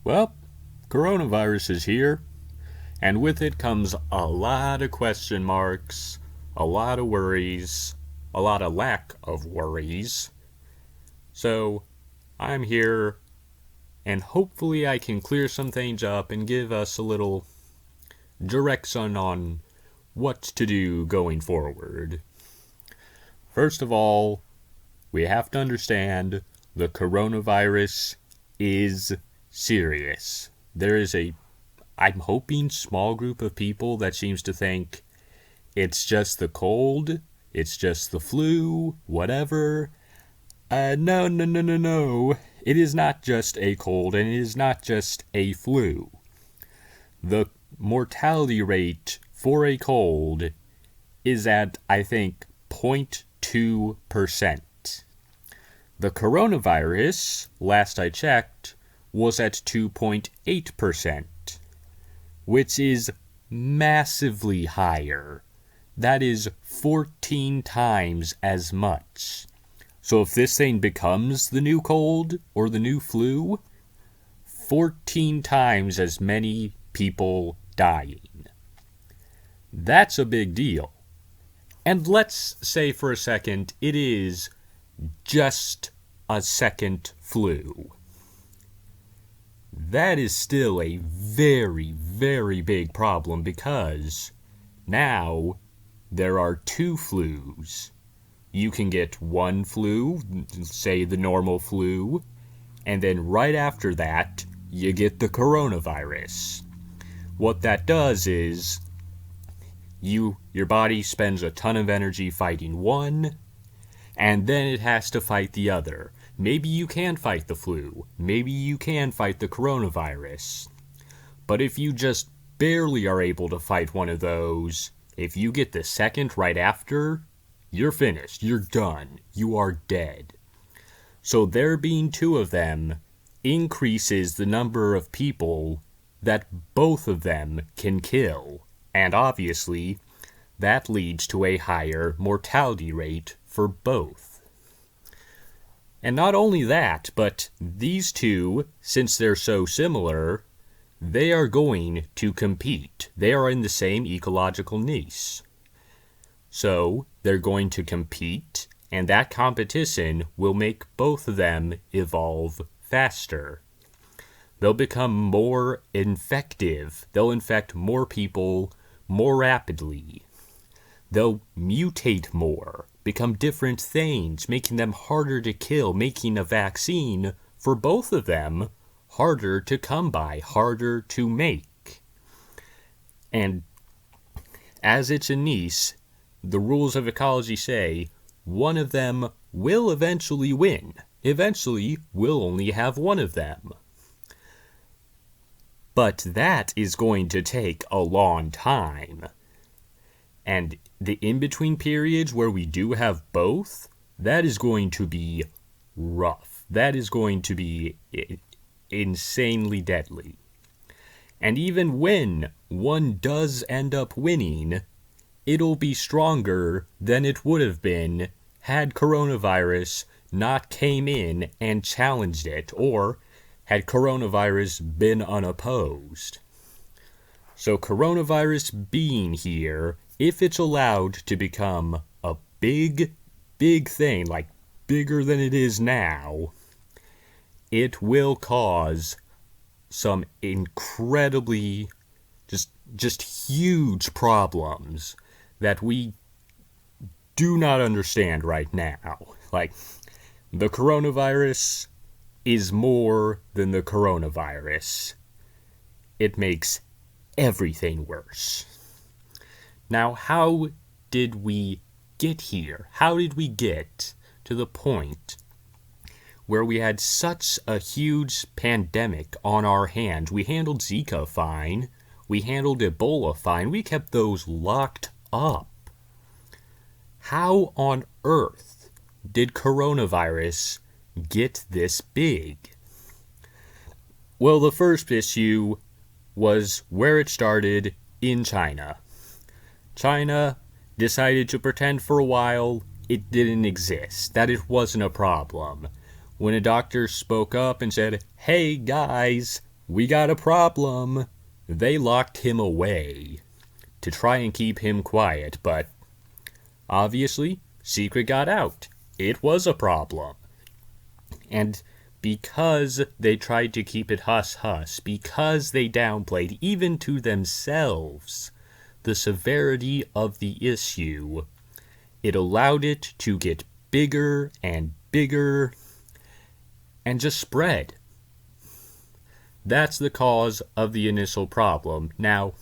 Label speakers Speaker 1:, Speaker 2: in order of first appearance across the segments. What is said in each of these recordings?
Speaker 1: Well, coronavirus is here, and with it comes a lot of question marks, a lot of worries, a lot of lack of worries. So, I'm here, and hopefully I can clear some things up and give us a little direction on what to do going forward. First of all, we have to understand the coronavirus is serious. There is I'm hoping, small group of people that seems to think it's just the cold, it's just the flu, whatever. No. It is not just a cold, and it is not just a flu. The mortality rate for a cold is at, I think, 0.2%. The coronavirus, last I checked, was at 2.8%, which is massively higher. That is 14 times as much. So if this thing becomes the new cold or the new flu, 14 times as many people dying. That's a big deal. And let's say for a second it is just a second flu. That is still a very, very big problem because now there are two flus. You can get one flu, say the normal flu, and then right after that, you get the coronavirus. What that does is your body spends a ton of energy fighting one, and then it has to fight the other. Maybe you can fight the flu. Maybe you can fight the coronavirus. But if you just barely are able to fight one of those, if you get the second right after, you're finished. You're done. You are dead. So there being two of them increases the number of people that both of them can kill. And obviously, that leads to a higher mortality rate for both. And not only that, but these two, since they're so similar, they are going to compete. They are in the same ecological niche. So, they're going to compete, and that competition will make both of them evolve faster. They'll become more infective. They'll infect more people more rapidly. They'll mutate more, become different things, making them harder to kill, making a vaccine for both of them harder to come by, harder to make. And as it's a niche, the rules of ecology say one of them will eventually win. Eventually, we'll only have one of them. But that is going to take a long time. And the in-between periods where we do have both, that is going to be rough. That is going to be insanely deadly. And even when one does end up winning, it'll be stronger than it would have been had coronavirus not came in and challenged it, or had coronavirus been unopposed. So coronavirus being here, if it's allowed to become a big, big thing, like bigger than it is now, it will cause some incredibly, just huge problems that we do not understand right now. Like, the coronavirus is more than the coronavirus. It makes everything worse. Now, how did we get here? How did we get to the point where we had such a huge pandemic on our hands? We handled Zika fine. We handled Ebola fine. We kept those locked up. How on earth did coronavirus get this big? Well, the first issue was where it started in China. China decided to pretend for a while it didn't exist, that it wasn't a problem. When a doctor spoke up and said, "Hey guys, we got a problem. They locked him away to try and keep him quiet, but obviously, secret got out. It was a problem. And because they tried to keep it hush-hush, because they downplayed, even to themselves, the severity of the issue, it allowed it to get bigger and bigger and just spread. That's the cause of the initial problem. Now,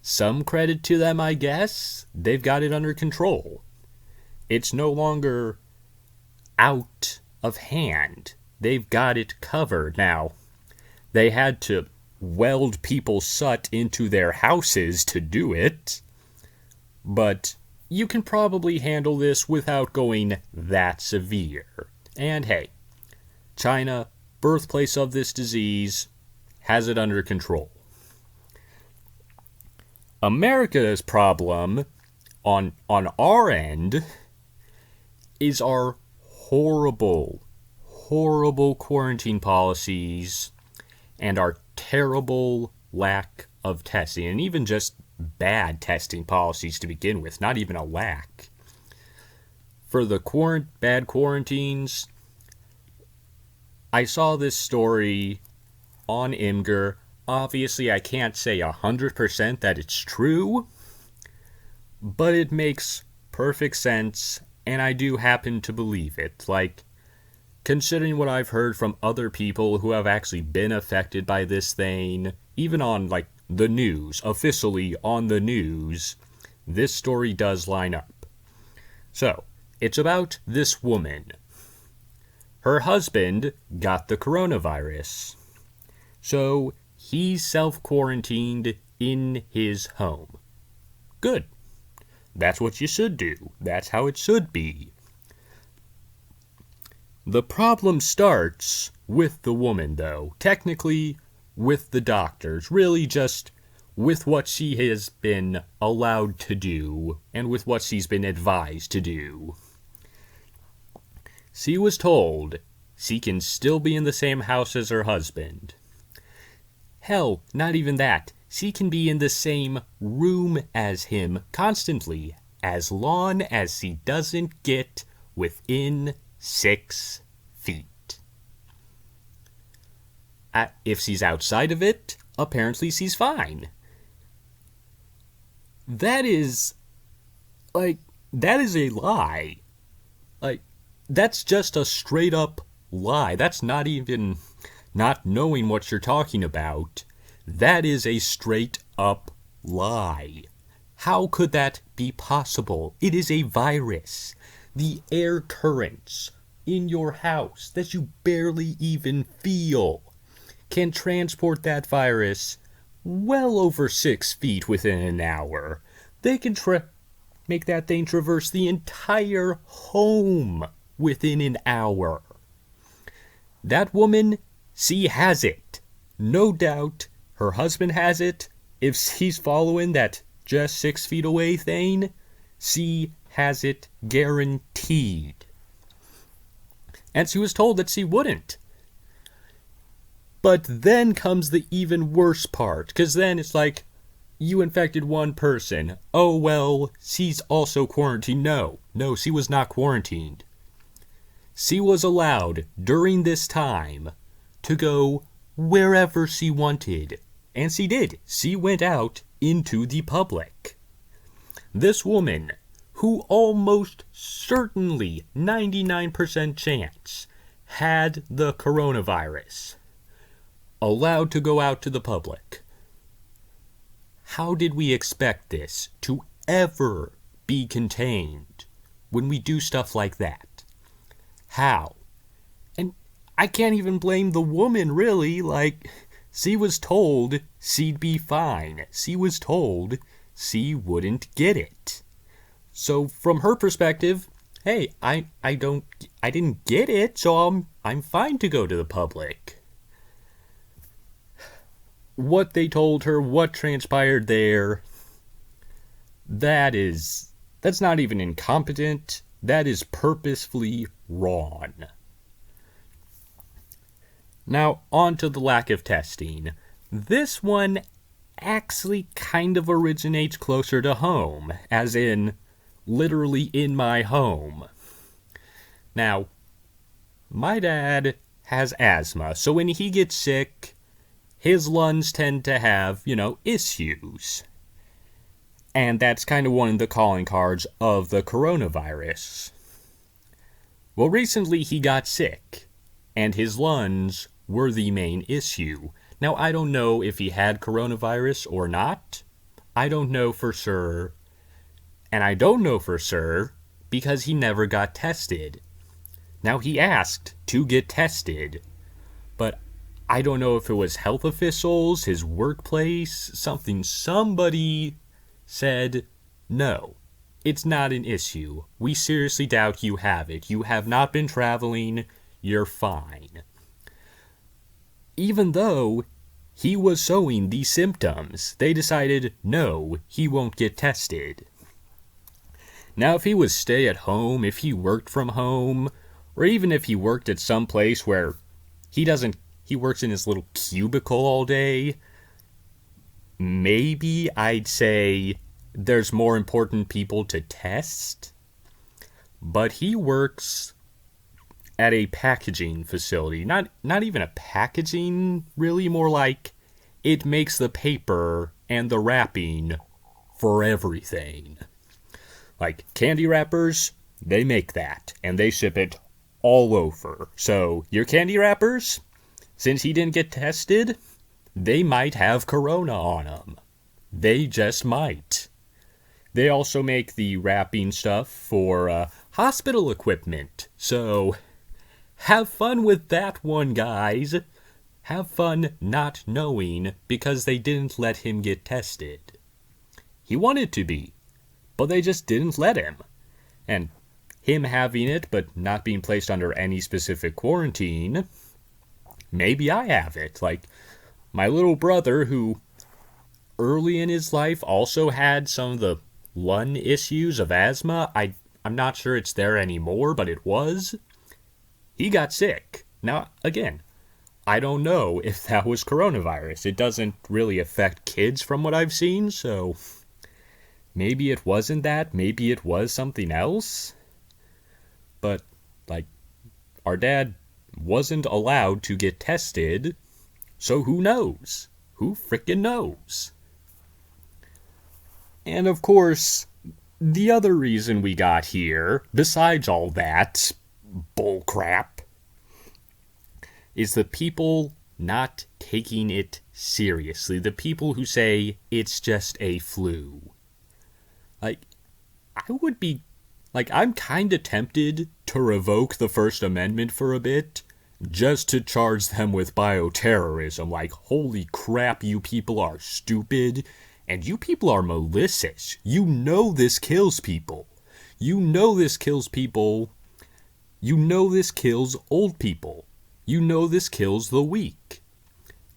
Speaker 1: some credit to them, I guess. They've got it under control. It's no longer out of hand. They've got it covered. Now, they had to weld people shut into their houses to do it, but you can probably handle this without going that severe. And hey, China, birthplace of this disease, has it under control. America's problem on our end is our horrible quarantine policies and our terrible lack of testing, and even just bad testing policies to begin with, not even a lack. For the bad quarantines, I saw this story on Imgur. Obviously, I can't say 100% that it's true, but it makes perfect sense, and I do happen to believe it. Like, considering what I've heard from other people who have actually been affected by this thing, even on, like, the news, officially on the news, this story does line up. So, it's about this woman. Her husband got the coronavirus. So, he's self-quarantined in his home. Good. That's what you should do. That's how it should be. The problem starts with the woman, though. Technically, with the doctors. Really just with what she has been allowed to do and with what she's been advised to do. She was told she can still be in the same house as her husband. Hell, not even that. She can be in the same room as him constantly, as long as she doesn't get within 6 feet. If she's outside of it, apparently she's fine. That is a lie. That's just a straight up lie. That's not even not knowing what you're talking about. That is a straight up lie. How could that be possible? It is a virus. The air currents in your house that you barely even feel can transport that virus well over 6 feet within an hour. They can make that thing traverse the entire home within an hour. That woman, she has it. No doubt her husband has it. If she's following that just 6 feet away thing, she has it guaranteed. And she was told that she wouldn't. But then comes the even worse part, because then it's like, you infected one person. Oh, well, she's also quarantined. No, she was not quarantined. She was allowed, during this time, to go wherever she wanted. And she did. She went out into the public. This woman, who almost certainly, 99% chance, had the coronavirus, allowed to go out to the public. How did we expect this to ever be contained when we do stuff like that? How? And I can't even blame the woman, really. Like, she was told she'd be fine. She was told she wouldn't get it. So from her perspective, hey, I didn't get it, so I'm fine to go to the public. What they told her, what transpired there, that's not even incompetent. That is purposefully wrong. Now, on to the lack of testing. This one actually kind of originates closer to home, as in literally in my home. Now, my dad has asthma, so when he gets sick, his lungs tend to have, issues. And that's kind of one of the calling cards of the coronavirus. Well, recently he got sick, and his lungs were the main issue. Now, I don't know if he had coronavirus or not. I don't know for sure. And I don't know for sure because he never got tested. Now, he asked to get tested, but I don't know if it was health officials, his workplace, somebody said, no, it's not an issue. We seriously doubt you have it. You have not been traveling. You're fine. Even though he was showing these symptoms, they decided, no, he won't get tested. Now, if he was stay at home, if he worked from home, or even if he worked at some place where he works in his little cubicle all day, maybe I'd say there's more important people to test. But he works at a packaging facility. Not even a packaging, really, more like it makes the paper and the wrapping for everything. Like candy wrappers, they make that, and they ship it all over. So your candy wrappers, since he didn't get tested, they might have corona on them. They just might. They also make the wrapping stuff for hospital equipment. So have fun with that one, guys. Have fun not knowing because they didn't let him get tested. He wanted to be, but they just didn't let him. And him having it but not being placed under any specific quarantine, maybe I have it. Like my little brother, who early in his life also had some of the lung issues of asthma. I'm not sure it's there anymore, but it was. He got sick. Now, again, I don't know if that was coronavirus. It doesn't really affect kids from what I've seen, so maybe it wasn't that. Maybe it was something else. But, our dad wasn't allowed to get tested, so who knows? Who frickin' knows? And of course, the other reason we got here, besides all that bullcrap, is the people not taking it seriously. The people who say it's just a flu. I'm kind of tempted to revoke the First Amendment for a bit, just to charge them with bioterrorism. Like, holy crap, you people are stupid, and you people are malicious. You know this kills people. You know this kills people. You know this kills old people. You know this kills the weak.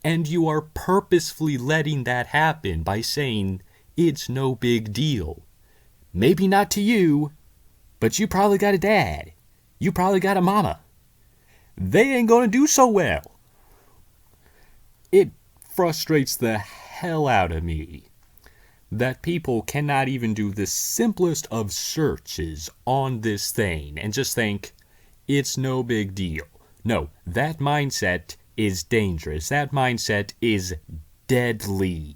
Speaker 1: And you are purposefully letting that happen by saying it's no big deal. Maybe not to you, but you probably got a dad. You probably got a mama. They ain't gonna do so well. It frustrates the hell out of me that people cannot even do the simplest of searches on this thing and just think it's no big deal. No, that mindset is dangerous. That mindset is deadly.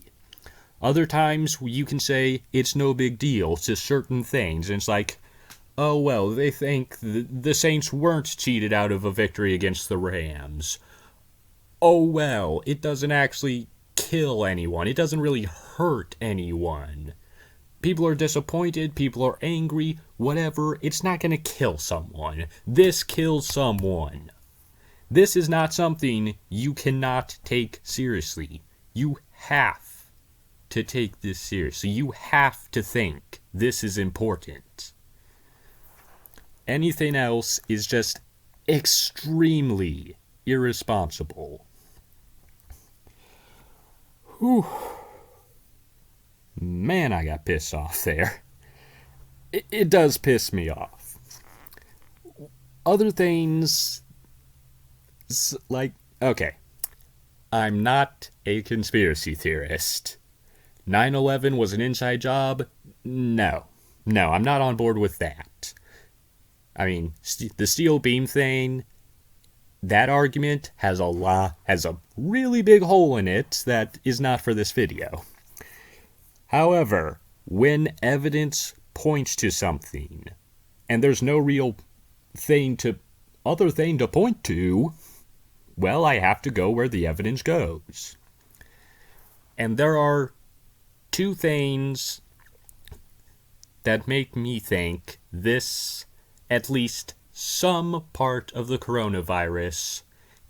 Speaker 1: Other times you can say it's no big deal to certain things, and it's like, oh well, they think the Saints weren't cheated out of a victory against the Rams. Oh well, it doesn't actually kill anyone. It doesn't really hurt anyone. People are disappointed, people are angry, whatever. It's not going to kill someone. This kills someone. This is not something you cannot take seriously. You have to take this seriously. You have to think this is important. Anything else is just extremely irresponsible. Whew. Man, I got pissed off there. It does piss me off. Other things, like, Okay, I'm not a conspiracy theorist. 9/11 was an inside job? No. No, I'm not on board with that. I mean, the steel beam thing, that argument has a really big hole in it that is not for this video. However, when evidence points to something, and there's no real other thing to point to, well, I have to go where the evidence goes. And there are two things that make me think this, at least some part of the coronavirus,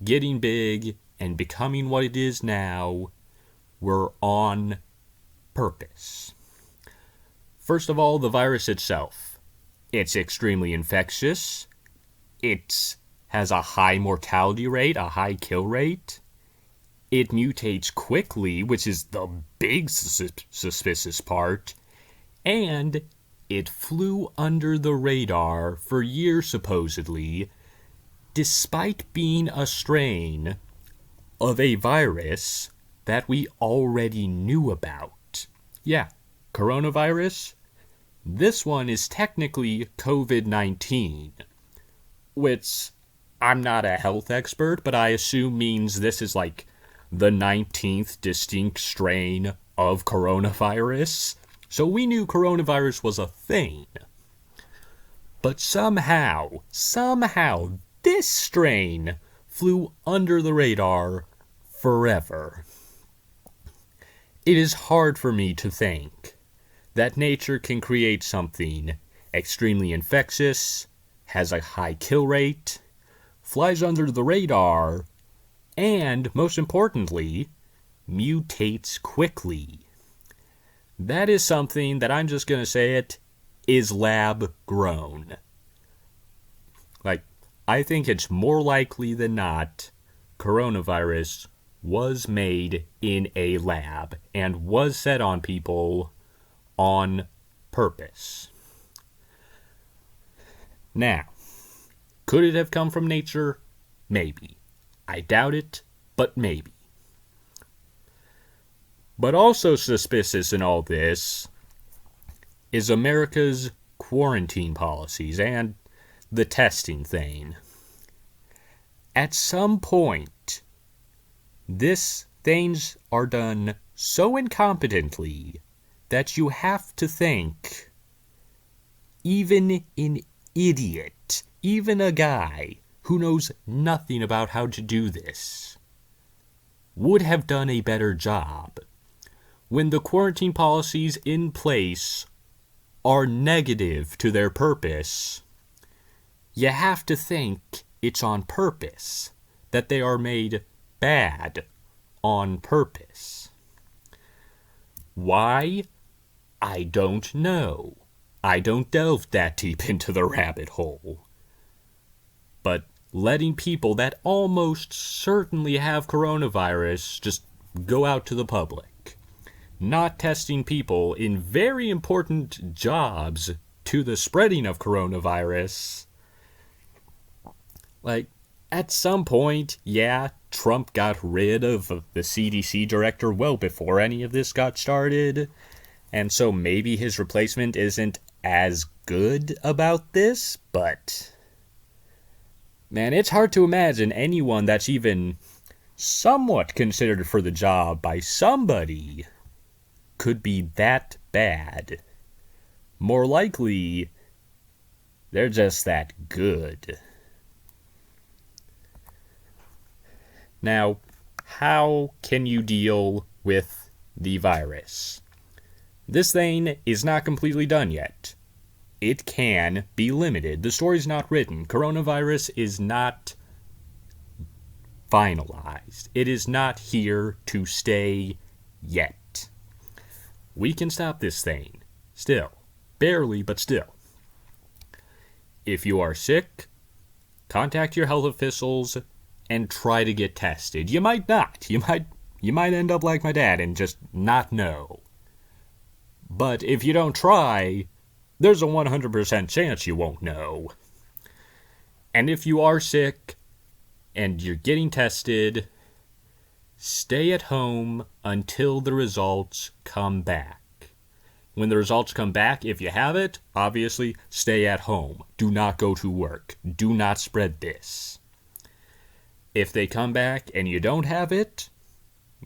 Speaker 1: getting big and becoming what it is now, were on purpose. First of all, the virus itself. It's extremely infectious. It has a high mortality rate, a high kill rate. It mutates quickly, which is the big suspicious part. And it flew under the radar for years, supposedly, despite being a strain of a virus that we already knew about. Yeah, coronavirus. This one is technically COVID-19, which I'm not a health expert, but I assume means this is like the 19th distinct strain of coronavirus. So we knew coronavirus was a thing. But somehow, this strain flew under the radar forever. It is hard for me to think that nature can create something extremely infectious, has a high kill rate, flies under the radar, and, most importantly, mutates quickly. That is something that I'm just going to say it, is lab grown. Like, I think it's more likely than not coronavirus was made in a lab and was set on people on purpose. Now, could it have come from nature? Maybe. I doubt it, but maybe. But also suspicious in all this is America's quarantine policies and the testing thing. At some point, these things are done so incompetently that you have to think even an idiot, even a guy who knows nothing about how to do this, would have done a better job. When the quarantine policies in place are negative to their purpose, you have to think it's on purpose, that they are made bad on purpose. Why? I don't know. I don't delve that deep into the rabbit hole. But letting people that almost certainly have coronavirus just go out to the public. Not testing people in very important jobs to the spreading of coronavirus. Like, at some point, yeah, Trump got rid of the CDC director well before any of this got started. And so maybe his replacement isn't as good about this, but man, it's hard to imagine anyone that's even somewhat considered for the job by somebody could be that bad. More likely, they're just that good. Now, how can you deal with the virus? This thing is not completely done yet. It can be limited. The story's not written. Coronavirus is not finalized. It is not here to stay yet. We can stop this thing. Still. Barely, but still. If you are sick, contact your health officials and try to get tested. You might not. You might end up like my dad and just not know. But if you don't try, there's a 100% chance you won't know. And if you are sick, and you're getting tested, stay at home until the results come back. When the results come back, if you have it, obviously stay at home. Do not go to work. Do not spread this. If they come back and you don't have it,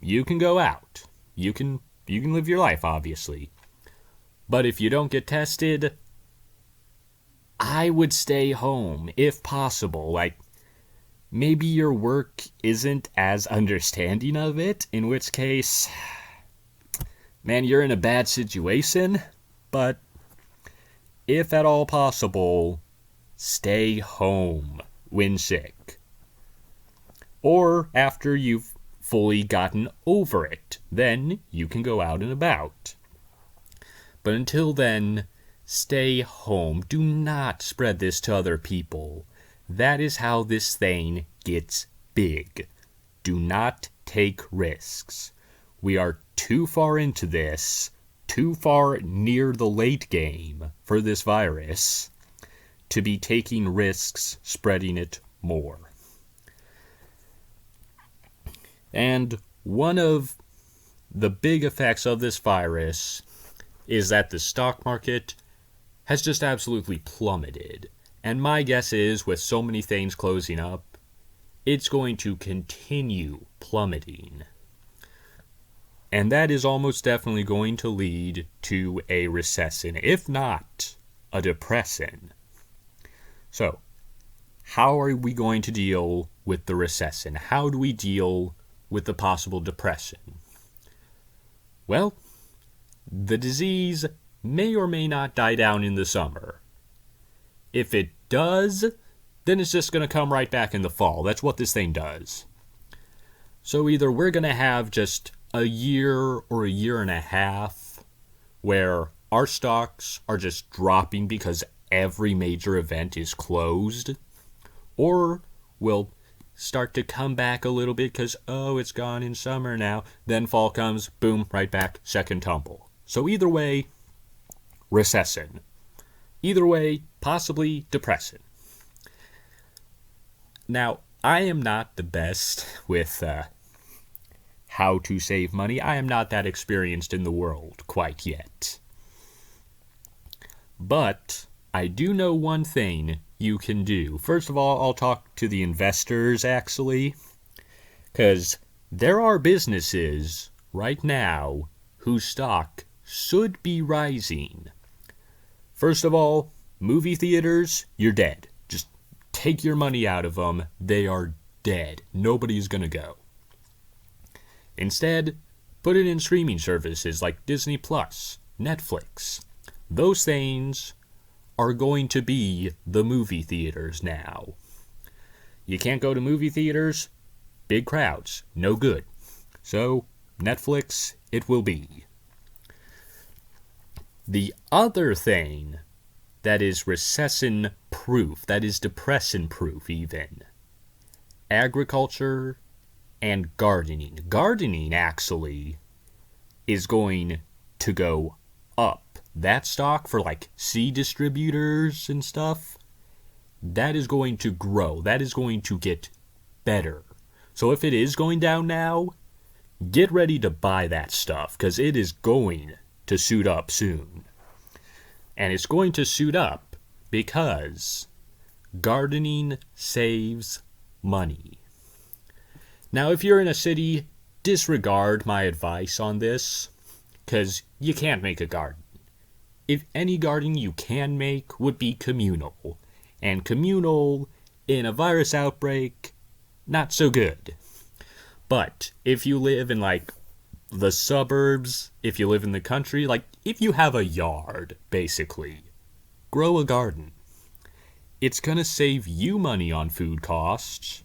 Speaker 1: you can go out. You can live your life, obviously. But if you don't get tested, I would stay home if possible. Like, maybe your work isn't as understanding of it, in which case, man, you're in a bad situation. But if at all possible, stay home when sick. Or after you've fully gotten over it, then you can go out and about. But until then, stay home. Do not spread this to other people. That is how this thing gets big. Do not take risks. We are too far into this, too far near the late game for this virus to be taking risks spreading it more. And one of the big effects of this virus is that the stock market has just absolutely plummeted. And my guess is, with so many things closing up, it's going to continue plummeting. And that is almost definitely going to lead to a recession, if not a depression. So, how are we going to deal with the recession? How do we deal with the possible depression? Well, the disease may or may not die down in the summer. If it does, then it's just going to come right back in the fall. That's what this thing does. So either we're going to have just a year or a year and a half where our stocks are just dropping because every major event is closed, or we'll start to come back a little bit because, oh, it's gone in summer now. Then fall comes, boom, right back, second tumble. So either way, recession. Either way, possibly depression. Now, I am not the best with how to save money. I am not that experienced in the world quite yet. But I do know one thing you can do. First of all, I'll talk to the investors, actually, because there are businesses right now whose stock should be rising. First of all, movie theaters, you're dead. Just take your money out of them. They are dead. Nobody's going to go. Instead, put it in streaming services like Disney Plus, Netflix. Those things are going to be the movie theaters now. You can't go to movie theaters? Big crowds. No good. So, Netflix, it will be. The other thing that is recession-proof, that is depression-proof even, agriculture and gardening. Gardening, actually, is going to go up. That stock for like seed distributors and stuff, that is going to grow. That is going to get better. So if it is going down now, get ready to buy that stuff because it is going to suit up soon. And it's going to suit up because gardening saves money. Now, if you're in a city, disregard my advice on this because you can't make a garden. If any garden you can make would be communal. And communal, in a virus outbreak, not so good. But if you live in, like, the suburbs, if you live in the country, like, if you have a yard, basically, grow a garden. It's going to save you money on food costs.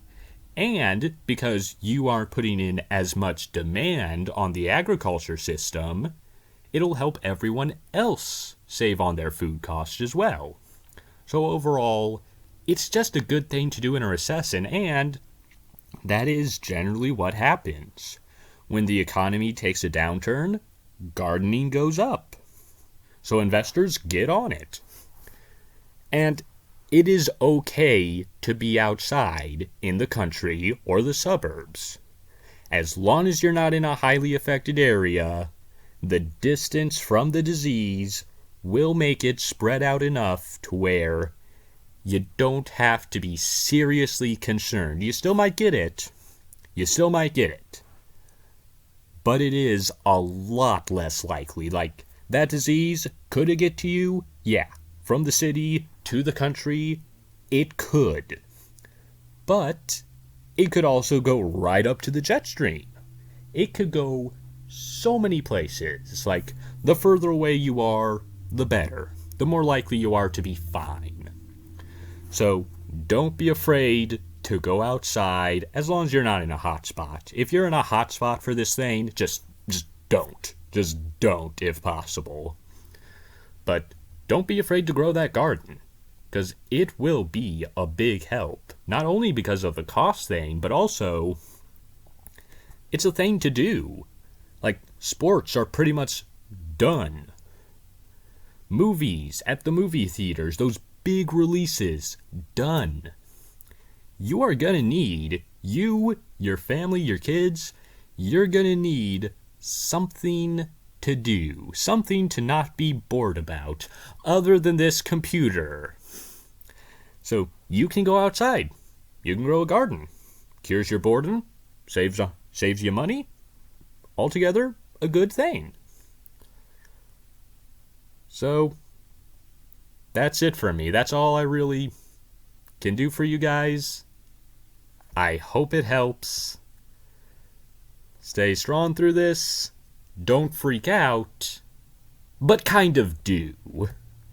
Speaker 1: And because you aren't putting in as much demand on the agriculture system, it'll help everyone else save on their food costs as well. So overall, it's just a good thing to do in a recession, and that is generally what happens. When the economy takes a downturn, gardening goes up. So investors get on it. And it is okay to be outside in the country or the suburbs. As long as you're not in a highly affected area, the distance from the disease will make it spread out enough to where you don't have to be seriously concerned. You still might get it. But it is a lot less likely. Like, that disease, could it get to you? Yeah. From the city to the country, it could. But it could also go right up to the jet stream. It could go so many places. Like, the further away you are, the better. The more likely you are to be fine. So, don't be afraid to go outside as long as you're not in a hot spot. If you're in a hot spot for this thing, just don't. Just don't if possible. But don't be afraid to grow that garden, because it will be a big help. Not only because of the cost thing, but also it's a thing to do. Like, sports are pretty much done. Movies at the movie theaters, those big releases, done. You are gonna need, your family, your kids, you're gonna need something to do. Something to not be bored about, other than this computer. So you can go outside. You can grow a garden. Cures your boredom. Saves you money. Altogether, a good thing. So, that's it for me. That's all I really can do for you guys. I hope it helps. Stay strong through this. Don't freak out. But kind of do.